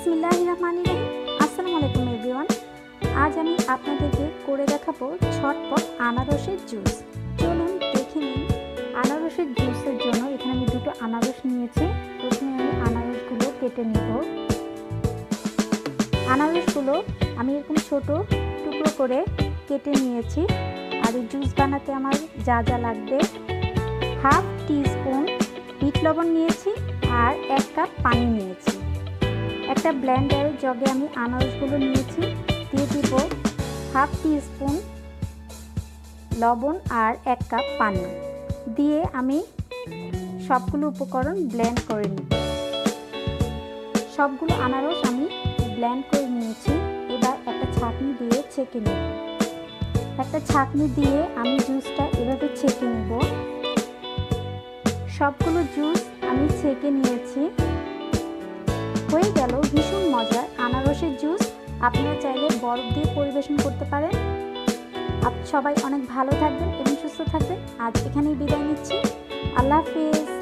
বিসমিল্লাহিররহমানিররহিম। আসসালামু আলাইকুম এভরিওয়ান। আজ আমি আপনাদেরকে করে দেখাবো ঝটপট আনারসের জুস। চলুন দেখে নিন। আনারসের জুসের জন্য এখানে আমি দুটো আনারস নিয়েছি। প্রথমে আমি আনারসগুলো কেটে নেব। আনারসগুলো আমি এরকম ছোট টুকরো করে কেটে নিয়েছি। আর এই জুস বানাতে আমার যা যা লাগবে, হাফ টিস্পুন বিট লবণ নিয়েছি আর 1 কাপ পানি নিয়েছি। একটা ব্লেন্ডারের জগে আমি আনারসগুলো নিয়েছি, দিয়ে দিব হাফ টিস্পুন লবণ আর 1 কাপ পানি দিয়ে আমি সবগুলো উপকরণ ব্লেন্ড করে নিব। সবগুলো আনারস আমি ব্লেন্ড করে নিয়েছি। এবার একটা ছাঁকনি দিয়ে ছেঁকে নেব। একটা ছাঁকনি দিয়ে আমি জুসটা এভাবে ছেঁকে নেব। সবগুলো জুস আমি ছেঁকে নিয়েছি। হয়ে গেল ভীষণ মজার আনারসের জুস। আপনারা চাইলে বরফ দিয়ে পরিবেশন করতে পারেন। সবাই অনেক ভালো থাকবেন এবং সুস্থ থাকবেন। আজ এখানেই বিদায় নিচ্ছি। আল্লাহ হাফেজ।